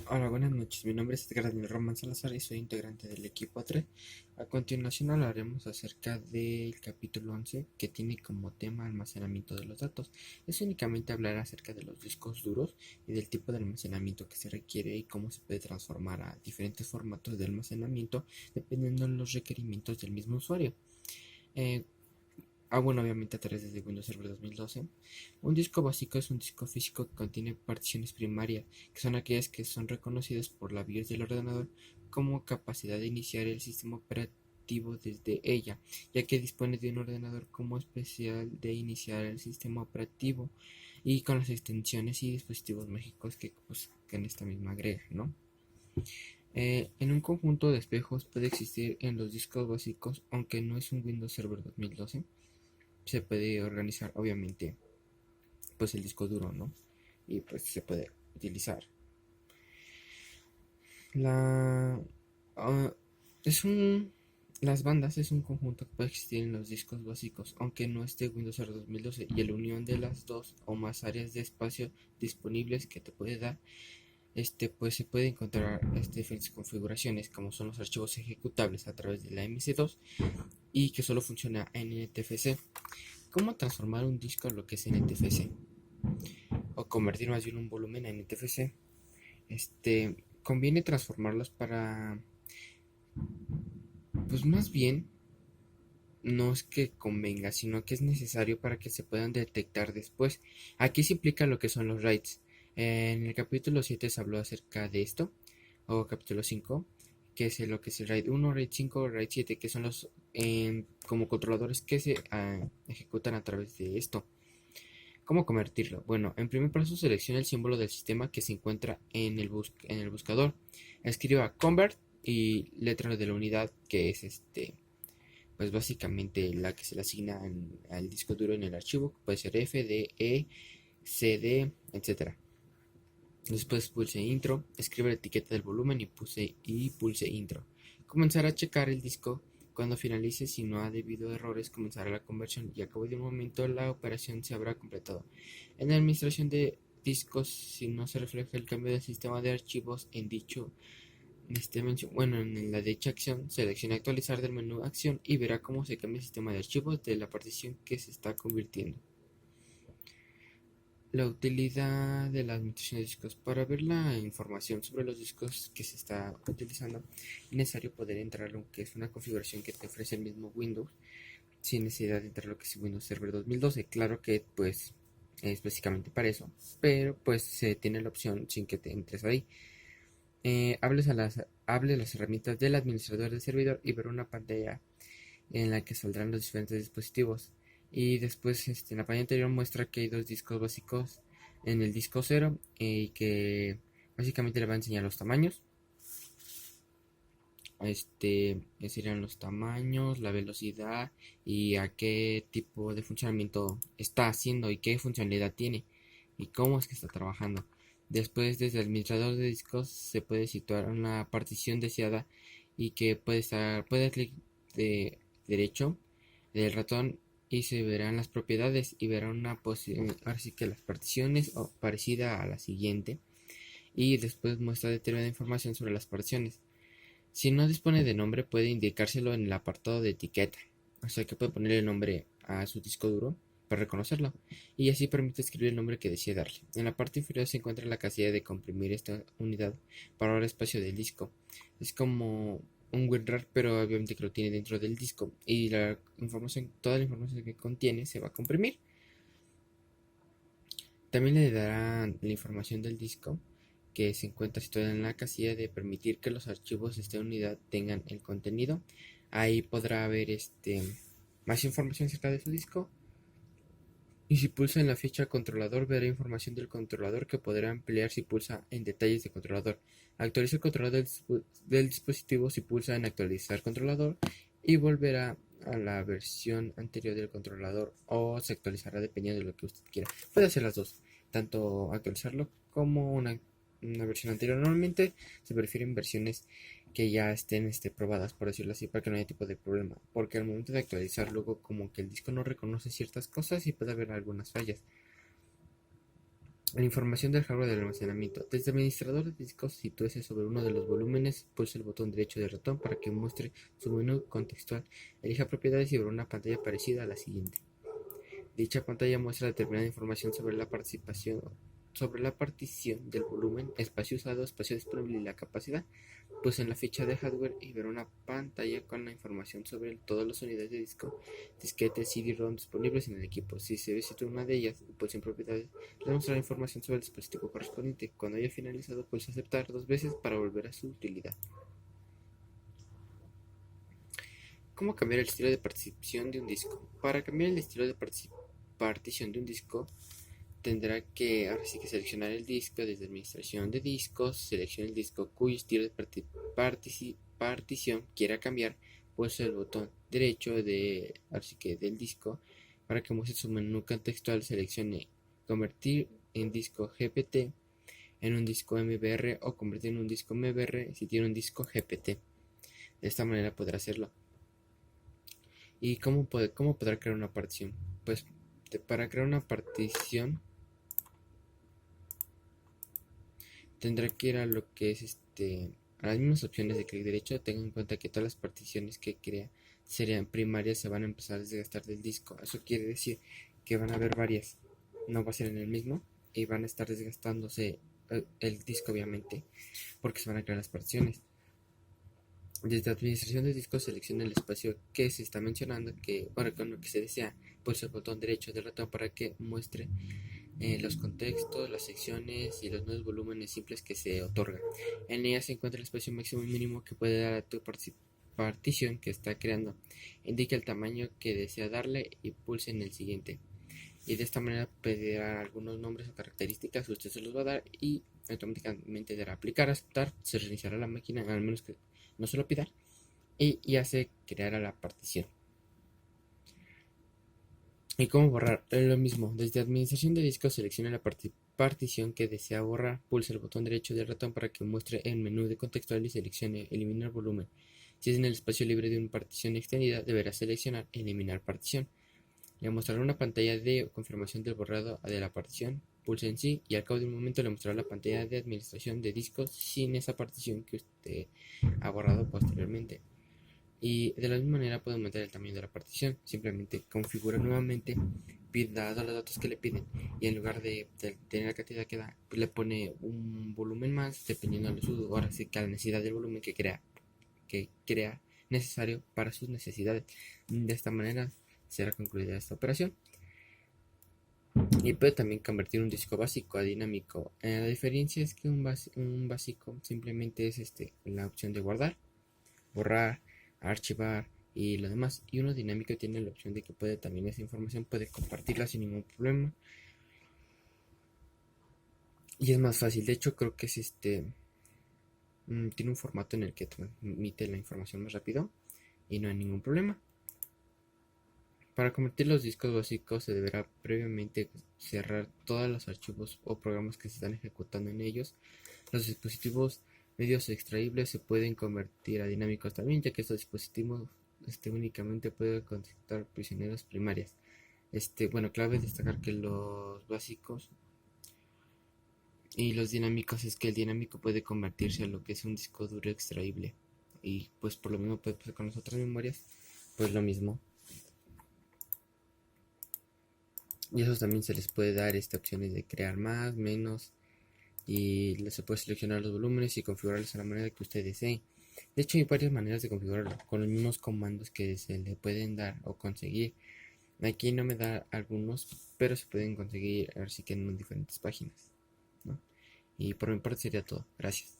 Hola, buenas noches. Mi nombre es Edgar Daniel Román Salazar y soy integrante del equipo 3. A continuación hablaremos acerca del capítulo 11 que tiene como tema almacenamiento de los datos. Es únicamente hablar acerca de los discos duros y del tipo de almacenamiento que se requiere y cómo se puede transformar a diferentes formatos de almacenamiento dependiendo de los requerimientos del mismo usuario. Eh, bueno, obviamente a través de Windows Server 2012. Un disco básico es un disco físico que contiene particiones primarias, que son aquellas que son reconocidas por la BIOS del ordenador como capacidad de iniciar el sistema operativo desde ella, ya que dispone de un ordenador como especial de iniciar el sistema operativo y con las extensiones y dispositivos mágicos que en esta misma agrega, ¿no? En un conjunto de espejos puede existir en los discos básicos, aunque no es un Windows Server 2012 se puede organizar obviamente pues el disco duro, ¿no? Y pues se puede utilizar. La uh, es un las bandas es un conjunto que puede existir en los discos básicos, aunque no esté Windows R 2012 y la unión de las dos o más áreas de espacio disponibles que te puede dar pues se puede encontrar diferentes configuraciones como son los archivos ejecutables a través de la MC2 y que solo funciona en NTFS. ¿Cómo transformar un disco a lo que es NTFS? O convertir más bien un volumen a NTFS. Conviene transformarlos para, pues más bien, no es que convenga, sino que es necesario para que se puedan detectar después. Aquí se implica lo que son los RAIDs. En el capítulo 7 se habló acerca de esto, o capítulo 5, que es lo que es el RAID 1, RAID 5, RAID 7, que son los como controladores que se ejecutan a través de esto. ¿Cómo convertirlo? Bueno, en primer paso seleccione el símbolo del sistema que se encuentra en el buscador. Escriba convert y letra de la unidad que es pues básicamente la que se le asigna al disco duro en el archivo, puede ser F, D, E, C, D, etcétera. Después pulse intro, escribe la etiqueta del volumen y pulse intro. Comenzará a checar el disco. Cuando finalice, si no ha debido errores, comenzará la conversión y a cabo de un momento la operación se habrá completado. En la administración de discos, si no se refleja el cambio del sistema de archivos en en la dicha acción, seleccione actualizar del menú acción y verá cómo se cambia el sistema de archivos de la partición que se está convirtiendo. La utilidad de la administración de discos. Para ver la información sobre los discos que se está utilizando, es necesario poder entrar a lo que es una configuración que te ofrece el mismo Windows, sin necesidad de entrar a lo que es Windows Server 2012. Claro que pues es básicamente para eso, pero pues se tiene la opción sin que te entres ahí. Hable las herramientas del administrador del servidor y ver una pantalla en la que saldrán los diferentes dispositivos. Y después en la pantalla anterior muestra que hay dos discos básicos en el disco 0 y que básicamente le va a enseñar los tamaños. Serían los tamaños, la velocidad y a qué tipo de funcionamiento está haciendo y qué funcionalidad tiene y cómo es que está trabajando. Después, desde el administrador de discos se puede situar una partición deseada y que puede clic de derecho del ratón y se verán las propiedades y verán ahora sí que las particiones o parecida a la siguiente y después muestra determinada información sobre las particiones. Si no dispone de nombre, puede indicárselo en el apartado de etiqueta, o sea que puede ponerle el nombre a su disco duro para reconocerlo, y así permite escribir el nombre que desee darle. En la parte inferior se encuentra la casilla de comprimir esta unidad para ahorrar espacio del disco. Es como un WinRAR, pero obviamente que lo tiene dentro del disco, y toda la información que contiene se va a comprimir. También le dará la información del disco que se encuentra situada en la casilla de permitir que los archivos de esta unidad tengan el contenido. Ahí podrá ver más información acerca de su disco. Y si pulsa en la ficha controlador, verá información del controlador que podrá ampliar si pulsa en detalles de controlador. Actualiza el controlador del dispositivo si pulsa en actualizar controlador y volverá a la versión anterior del controlador o se actualizará dependiendo de lo que usted quiera. Puede hacer las dos, tanto actualizarlo como una versión anterior. Normalmente se prefieren versiones que ya estén probadas, por decirlo así, para que no haya tipo de problema. Porque al momento de actualizar, luego como que el disco no reconoce ciertas cosas y puede haber algunas fallas. La información del hardware del almacenamiento. Desde el administrador de discos, sitúese sobre uno de los volúmenes, pulse el botón derecho del ratón para que muestre su menú contextual. Elija propiedades y verá una pantalla parecida a la siguiente. Dicha pantalla muestra determinada información sobre la partición del volumen, espacio usado, espacio disponible y la capacidad. Pues en la ficha de hardware y ver una pantalla con la información sobre todas las unidades de disco, disquetes, CD-ROM disponibles en el equipo. Si se visita una de ellas, pulse en propiedades, le mostrará información sobre el dispositivo correspondiente. Cuando haya finalizado, pulse aceptar 2 veces para volver a su utilidad. ¿Cómo cambiar el estilo de partición de un disco? Para cambiar el estilo de partición de un disco, tendrá que ahora sí que seleccionar el disco desde administración de discos, seleccione el disco cuyo estilo de partición quiera cambiar, pulse el botón derecho del disco para que muestre su menú contextual, seleccione convertir en disco GPT en un disco MBR o convertir en un disco MBR si tiene un disco GPT. De esta manera podrá hacerlo. ¿Y cómo podrá crear una partición? Pues para crear una partición tendrá que ir a lo que es a las mismas opciones de clic derecho. Tenga en cuenta que todas las particiones que crea serían primarias, se van a empezar a desgastar del disco. Eso quiere decir que van a haber varias, no va a ser en el mismo y van a estar desgastándose el disco obviamente porque se van a crear las particiones. Desde administración de discos seleccione el espacio que se está mencionando, con lo que se desea, pulse el botón derecho del ratón para que muestre los contextos, las secciones y los nuevos volúmenes simples que se otorgan. En ella se encuentra el espacio máximo y mínimo que puede dar a tu partición que está creando. Indique el tamaño que desea darle y pulse en el siguiente. Y de esta manera pedirá algunos nombres o características, usted se los va a dar y automáticamente dará aplicar, aceptar, se reiniciará la máquina, al menos que no se lo pida, y ya se creará la partición. ¿Y cómo borrar? Lo mismo, desde administración de discos seleccione la partición que desea borrar, pulse el botón derecho del ratón para que muestre el menú de contextual y seleccione eliminar volumen. Si es en el espacio libre de una partición extendida, deberá seleccionar eliminar partición. Le mostrará una pantalla de confirmación del borrado de la partición, pulse en sí y al cabo de un momento le mostrará la pantalla de administración de discos sin esa partición que usted ha borrado posteriormente. Y de la misma manera puede aumentar el tamaño de la partición, simplemente configura nuevamente, dado los datos que le piden y en lugar de tener la cantidad que da, pues le pone un volumen más dependiendo de ahora sí que la necesidad del volumen que crea necesario para sus necesidades. De esta manera será concluida esta operación. Y puede también convertir un disco básico a dinámico. La diferencia es que un básico simplemente es la opción de guardar, borrar, archivar y lo demás. Y uno dinámico tiene la opción de que puede también esa información puede compartirla sin ningún problema. Y es más fácil. De hecho, creo que es tiene un formato en el que transmite la información más rápido y no hay ningún problema. Para convertir los discos básicos se deberá previamente cerrar todos los archivos o programas que se están ejecutando en ellos. Los dispositivos medios extraíbles se pueden convertir a dinámicos también, ya que estos dispositivos únicamente pueden conectar prisioneros primarias. Bueno, clave destacar que los básicos y los dinámicos es que el dinámico puede convertirse a lo que es un disco duro extraíble. Y pues por lo mismo puede pasar con las otras memorias, pues lo mismo. Y eso también se les puede dar opciones de crear más, menos, y se puede seleccionar los volúmenes y configurarlos a la manera que usted desee. De hecho, hay varias maneras de configurarlo con los mismos comandos que se le pueden dar o conseguir. Aquí no me da algunos, pero se pueden conseguir así que en diferentes páginas, ¿no? Y por mi parte sería todo. Gracias.